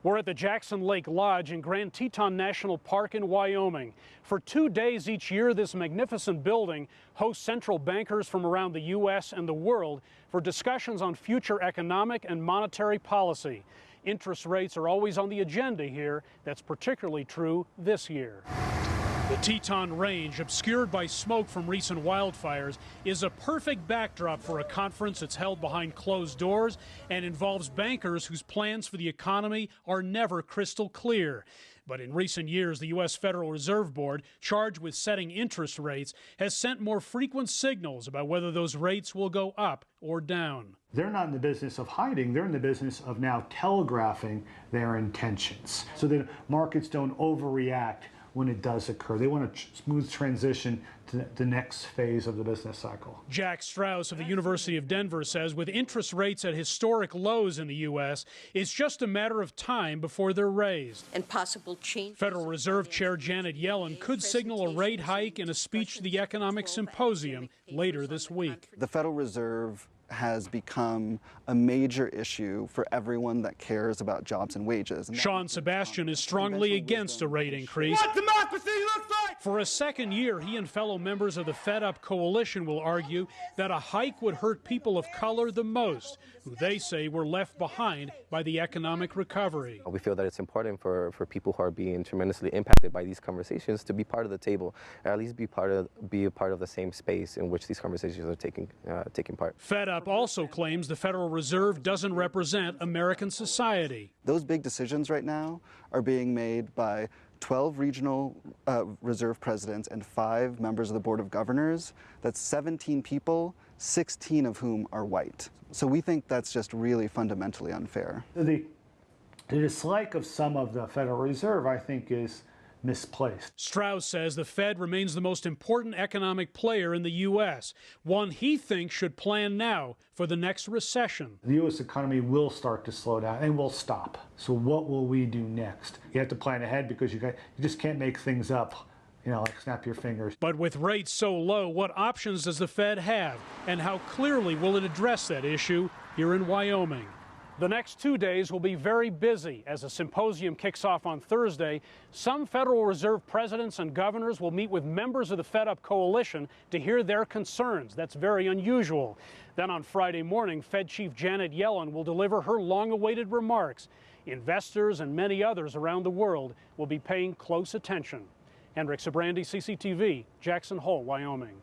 We're at the Jackson Lake Lodge in Grand Teton National Park in Wyoming. For 2 days each year, this magnificent building hosts central bankers from around the U.S. and the world for discussions on future economic and monetary policy. Interest rates are always on the agenda here. That's particularly true this year. The Teton Range, obscured by smoke from recent wildfires, is a perfect backdrop for a conference that's held behind closed doors and involves bankers whose plans for the economy are never crystal clear. But in recent years, the U.S. Federal Reserve Board, charged with setting interest rates, has sent more frequent signals about whether those rates will go up or down. They're not in the business of hiding, they're in the business of now telegraphing their intentions so that markets don't overreact when it does occur. They want a smooth transition to the next phase of the business cycle. Jack Strauss of the University of Denver says with interest rates at historic lows in the U.S., it's just a matter of time before they're raised. And possible change. Federal Reserve Chair Janet Yellen could signal a rate hike in a speech to the Economic Symposium later this week. The Federal Reserve has become a major issue for everyone that cares about jobs and wages. And Sean Sebastian is strongly against a rate increase. What democracy looks like! For a second year, he and fellow members of the Fed Up coalition will argue that a hike would hurt people of color the most, who they say were left behind by the economic recovery. We feel that it's important for people who are being tremendously impacted by these conversations to be part of the table, or at least be a part of the same space in which these conversations are taking part. Fed Up also claims the Federal Reserve doesn't represent American society. Those big decisions right now are being made by 12 regional reserve presidents and 5 members of the Board of Governors. That's 17 people, 16 of whom are white. So we think that's just really fundamentally unfair. The dislike of some of the Federal Reserve, I think, is misplaced. Strauss says the Fed remains the most important economic player in the U.S., one he thinks should plan now for the next recession. The U.S. economy will start to slow down and will stop. So what will we do next? You have to plan ahead because you just can't make things up, like snap your fingers. But with rates so low, what options does the Fed have? And how clearly will it address that issue here in Wyoming? The next 2 days will be very busy. As a symposium kicks off on Thursday, some Federal Reserve presidents and governors will meet with members of the Fed Up coalition to hear their concerns. That's very unusual. Then on Friday morning, Fed Chief Janet Yellen will deliver her long-awaited remarks. Investors and many others around the world will be paying close attention. Hendrik, Sybrandy, CCTV, Jackson Hole, Wyoming.